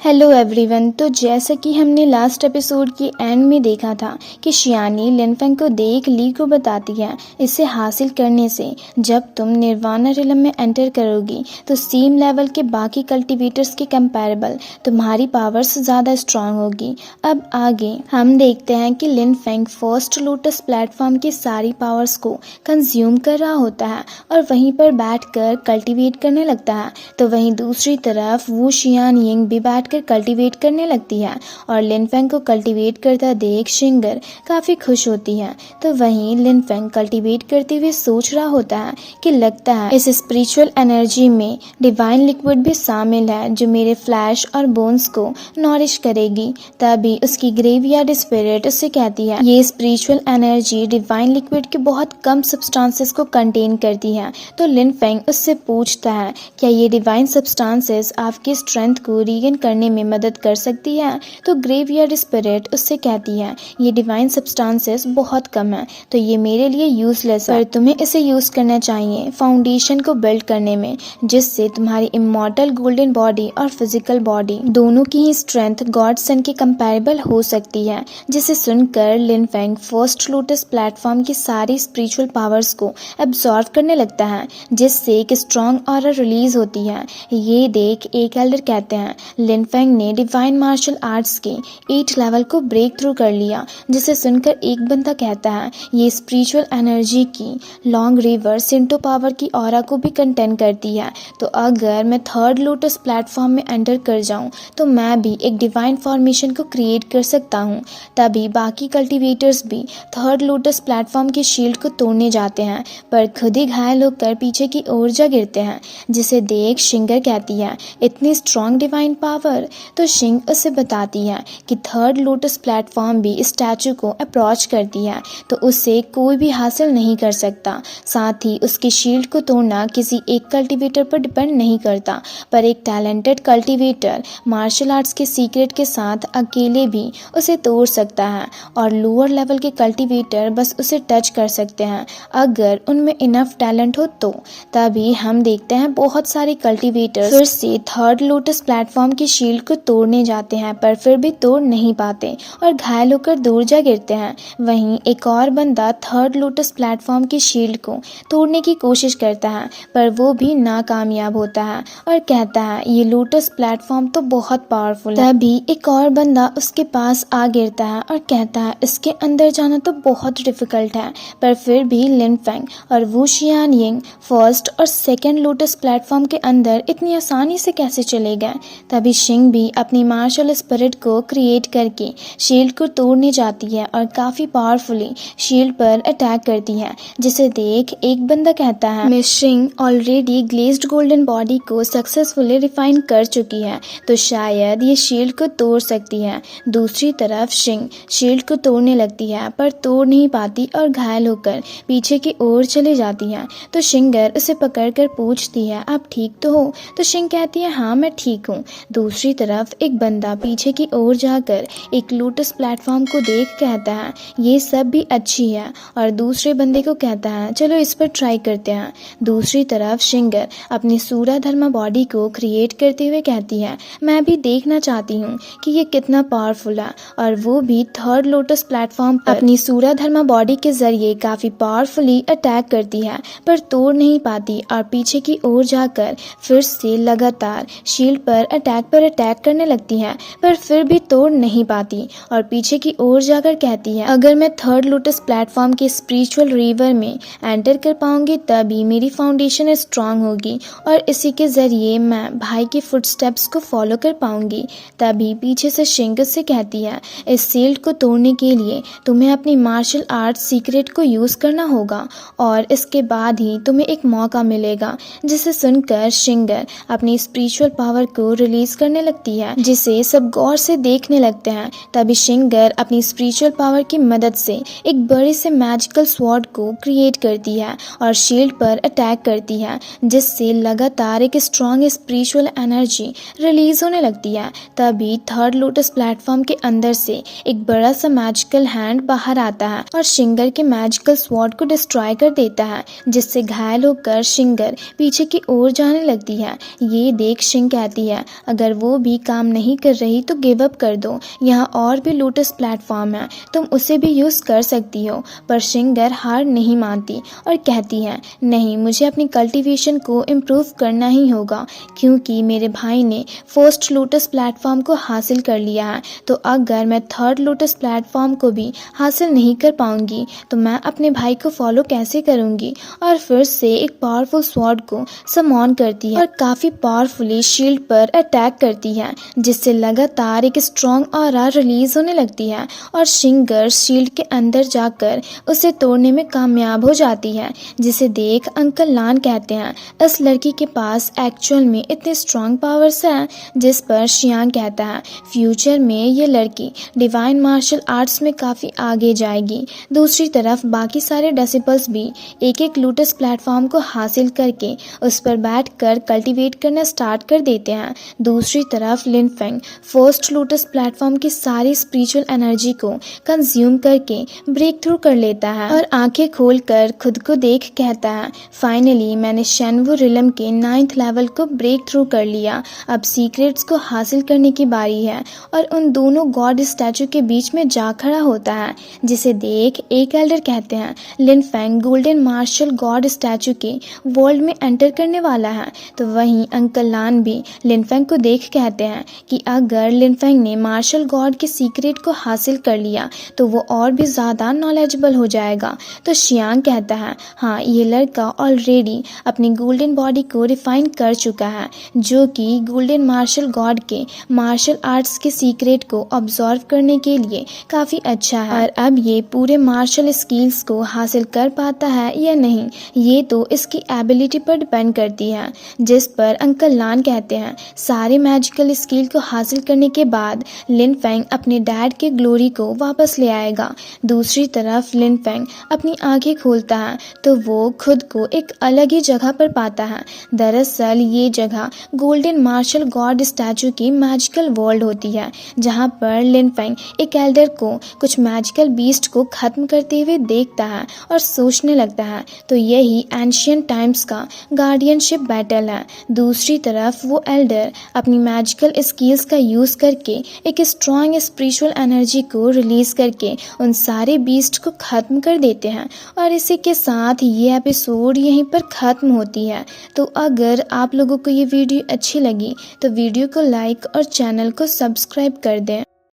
Hello everyone. तो जैसा कि हमने लास्ट एपिसोड के एंड में देखा था कि शियानी लिनफेंग को देख ली को बताती है, इसे हासिल करने से जब तुम निर्वाणा रिलम में एंटर करोगी तो सीम लेवल के बाकी कल्टीवेटर्स के कंपैरेबल तुम्हारी पावर्स ज़्यादा स्ट्रांग होगी। अब आगे हम देखते हैं कि लिनफेंग फर्स्ट लोटस प्लेटफॉर्म की सारी पावर्स को कंज्यूम कर रहा होता है और वहीं पर बैठकर कल्टीवेट करने लगता है। तो वहीं दूसरी तरफ वू शियानयिंग भी बैठकर कल्टीवेट करने लगती है और लिनफेंग को कल्टीवेट करता देख शिंगर काफ़ी खुश होती है। तो वहीं लिनफेंग कल्टीवेट करते हुए सोच रहा होता है कि लगता है इस स्पिरिचुअल एनर्जी में डिवाइन लिक्विड भी शामिल है जो मेरे फ्लैश और बोन्स को नॉरिश करेगी। तभी उसकी ग्रेवयार्ड स्पिरिट उससे कहती है ये स्पिरिचुअल एनर्जी डिवाइन लिक्विड के बहुत कम सब्सटेंसेस को कंटेन करती है। तो लिनफेंग उससे पूछता है क्या ये डिवाइन सब्सटेंसेस आपकी स्ट्रेंथ को रीगेन करने में मदद कर सकती है। तो ग्रेवयार्ड स्पिरिट उससे कहती है ये डिवाइन सब्सटेंसेस बहुत कम है तो ये मेरे लिए यूजलेस है, पर तुम्हें इसे यूज करना चाहिए फाउंडेशन को बिल्ड करने में, जिससे तुम्हारी इमॉर्टल गोल्डन बॉडी और फिजिकल बॉडी दोनों की ही स्ट्रेंथ गॉड सन के कंपैरेबल हो सकती है। जिसे सुनकर लिनफेंग फर्स्ट लोटस प्लेटफॉर्म की सारी स्पिरिचुअल पावर्स को एब्जॉर्व करने लगता है, जिससे एक स्ट्रॉन्ग ऑरा रिलीज होती है। ये देख एक एल्डर कहते हैं लिनफेंग ने डिवाइन मार्शल आर्ट्स के 8 लेवल को ब्रेक थ्रू कर लिया। जिसे सुनकर एक बंदा कहता है ये स्पिरिचुअल एनर्जी की लॉन्ग रिवर सिंटो पावर की ऑरा को भी कंटेन करती है। तो अगर मैं थर्ड लोटस प्लेटफॉर्म में एंटर कर जाऊं तो मैं भी एक डिवाइन फॉर्मेशन को क्रिएट कर सकता हूं। तभी बाकी कल्टीवेटर्स भी थर्ड लोटस प्लेटफॉर्म की शील्ड को तोड़ने जाते हैं, पर खुद ही घायल होकर पीछे की ओर जा गिरते हैं। जिसे देख शिंगर कहती है इतनी स्ट्रॉन्ग डिवाइन पावर। तो शिंग उसे बताती है कि थर्ड लोटस प्लेटफॉर्म भी स्टैचू को अप्रोच करती है तो उससे कोई भी हासिल नहीं कर सकता। साथ ही उसकी शील्ड को तोड़ना किसी एक कल्टीवेटर पर डिपेंड नहीं करता, पर एक टैलेंटेड कल्टीवेटर मार्शल आर्ट्स के सीक्रेट के साथ अकेले भी उसे तोड़ सकता है और लोअर लेवल के कल्टीवेटर बस उसे टच कर सकते हैं अगर उनमें इनफ टैलेंट हो तो। तभी हम देखते हैं बहुत सारे कल्टीवेटर फिर से थर्ड लोटस प्लेटफॉर्म की शील्ड को तोड़ने जाते हैं, पर फिर भी तोड़ नहीं पाते और घायल होकर दूर जा गिरते हैं। वहीं एक और बंदा थर्ड लोटस प्लेटफॉर्म की शील्ड को तोड़ने की कोशिश करता है, पर वो भी नाकामयाब होता है और कहता है ये लोटस प्लेटफॉर्म तो बहुत पावरफुल है। तभी एक और बंदा उसके पास आ गिरता है और कहता है इसके अंदर जाना तो बहुत डिफिकल्ट है, पर फिर भी लिनफेंग और वू शियानयिंग फर्स्ट और सेकेंड लोटस प्लेटफॉर्म के अंदर इतनी आसानी से कैसे चले गए। तभी शिंग भी अपनी मार्शल स्पिरिट को क्रिएट करके शील्ड को तोड़ने जाती है और काफी पावरफुली शील्ड पर अटैक करती है। जिसे देख एक बंदा कहता है मिस शिंग ऑलरेडी ग्लेज्ड गोल्डन बॉडी को सक्सेसफुली रिफाइन कर चुकी है तो शायद ये शील्ड को तोड़ सकती है। दूसरी तरफ शिंग शील्ड को तोड़ने लगती है पर तोड़ नहीं पाती और घायल होकर पीछे की ओर चली जाती है। तो शिंगर उसे पकड़कर पूछती है आप ठीक तो हो। तो शिंग कहती है हाँ मैं ठीक हूँ। दूसरी तरफ एक बंदा पीछे की ओर जाकर एक लोटस प्लेटफॉर्म को देख कहता है ये सब भी अच्छी है और दूसरे बंदे को कहता है चलो इस पर ट्राई करते हैं। दूसरी तरफ शिंगर अपनी सूरा धर्मा बॉडी को क्रिएट करते हुए कहती है मैं भी देखना चाहती हूँ कि ये कितना पावरफुल है और वो भी थर्ड लोटस प्लेटफॉर्म पर अपनी सूरा धर्मा बॉडी के जरिए काफी पावरफुली अटैक करती है, पर तोड़ नहीं पाती और पीछे की ओर जाकर फिर से लगातार शील्ड पर अटैक करने लगती है, पर फिर भी तोड़ नहीं पाती और पीछे की ओर जाकर कहती है अगर मैं थर्ड लोटस प्लेटफॉर्म के स्पिरिचुअल रिवर में एंटर कर पाऊंगी तभी मेरी फाउंडेशन स्ट्रांग होगी और इसी के जरिए मैं भाई के फुटस्टेप्स को फॉलो कर पाऊंगी। तभी पीछे से शिंग से कहती है इस शील्ड को तोड़ने के लिए तुम्हें अपनी मार्शल आर्ट सीक्रेट को यूज करना होगा और इसके बाद ही तुम्हें एक मौका मिलेगा। जिसे सुनकर शिंगर अपनी स्पिरिचुअल पावर को रिलीज करने लगती है, जिसे सब गौर से देखने लगते हैं। तभी शिंगर अपनी स्पिरिचुअल पावर की मदद से एक बड़े से मैजिकल स्वॉर्ड को क्रिएट करती है और शील्ड पर अटैक करती है, जिससे लगातार एक स्ट्रॉन्ग स्पिरिचुअल एनर्जी रिलीज होने लगती है। तभी थर्ड लोटस प्लेटफॉर्म के अंदर से एक बड़ा सा मैजिकल हैंड बाहर आता है और शिंगर के मैजिकल स्वॉर्ड को डिस्ट्रॉय कर देता है, जिससे घायल होकर शिंगर पीछे की ओर जाने लगती है। ये देख शिंग कहती है अगर वो वो भी काम नहीं कर रही तो गिव अप कर दो, यहाँ और भी लोटस प्लेटफॉर्म है, तुम उसे भी यूज़ कर सकती हो। पर शिंगर हार नहीं मानती और कहती है नहीं, मुझे अपनी कल्टीवेशन को इम्प्रूव करना ही होगा, क्योंकि मेरे भाई ने फर्स्ट लोटस प्लेटफॉर्म को हासिल कर लिया है, तो अगर मैं थर्ड लोटस प्लेटफॉर्म को भी हासिल नहीं कर पाऊंगी तो मैं अपने भाई को फॉलो कैसे करूंगी। और फिर से एक पावरफुल स्वॉर्ड को समॉन करती है और काफ़ी पावरफुली शील्ड पर अटैक करती है, जिससे लगातार एक स्ट्रॉन्ग ऑरा रिलीज होने लगती है और शिंगर शील्ड के अंदर जाकर उसे तोड़ने में कामयाब हो जाती है, जिसे देख अंकल लान कहते हैं इस लड़की के पास एक्चुअल में इतने स्ट्रॉन्ग पावर्स हैं। जिस पर शियांग कहता है फ्यूचर में ये लड़की डिवाइन मार्शल आर्ट्स में काफ़ी आगे जाएगी। दूसरी तरफ बाकी सारे डिसिपल्स भी एक एक लोटस प्लेटफॉर्म को हासिल करके उस पर बैठकर कल्टीवेट करना स्टार्ट कर देते हैं। दूसरी तरफ लिन फेंग फर्स्ट लोटस प्लेटफॉर्म की सारी स्पिरिचुअल एनर्जी को कंज्यूम करके ब्रेक थ्रू कर लेता है और आंखें खोलकर खुद को देख कहता है फाइनली मैंने शेनवू रिलम के 9th लेवल को ब्रेक थ्रू कर लिया, अब सीक्रेट्स को हासिल करने की बारी है। और उन दोनों गॉड स्टैचू के बीच में जा खड़ा होता है, जिसे देख एक एल्डर कहते हैं Lin Feng golden martial god statue के वर्ल्ड में एंटर करने वाला है। तो वहीं अंकल लान भी लिन फेंग को देख कहते हैं कि अगर लिन फेंग ने मार्शल गॉड के सीक्रेट को हासिल कर लिया तो वो और भी ज़्यादा नॉलेजेबल हो जाएगा। तो शियांग कहता है हाँ, ये लड़का ऑलरेडी अपनी गोल्डन बॉडी को रिफाइन कर चुका है, जो कि गोल्डन मार्शल गॉड के मार्शल आर्ट्स के सीक्रेट को ऑब्जर्व करने के लिए काफ़ी अच्छा है। और अब ये पूरे मार्शल स्किल्स को हासिल कर पाता है या नहीं, ये तो इसकी एबिलिटी पर डिपेंड करती है। जिस पर अंकल लान कहते हैं सारे मैजिकल स्किल को हासिल करने के बाद लिन फेंग अपने डैड के ग्लोरी को वापस ले आएगा। दूसरी तरफ लिन फेंग अपनी आंखें खोलता है तो वो खुद को एक अलग ही जगह पर पाता है। दरअसल ये जगह गोल्डन मार्शल गॉड स्टैचू की मैजिकल वर्ल्ड होती है, जहाँ पर लिन फेंग एक एल्डर को कुछ मैजिकल बीस्ट को खत्म करते हुए देखता है और सोचने लगता है तो यही एंशियंट टाइम्स का गार्डियनशिप बैटल है। दूसरी तरफ वो एल्डर अपनी मैजिकल स्किल्स का यूज़ करके एक स्ट्रॉन्ग स्पिरिचुअल एनर्जी को रिलीज करके उन सारे बीस्ट को खत्म कर देते हैं। और इसी के साथ ये एपिसोड यहीं पर ख़त्म होती है। तो अगर आप लोगों को ये वीडियो अच्छी लगी तो वीडियो को लाइक और चैनल को सब्सक्राइब कर दें।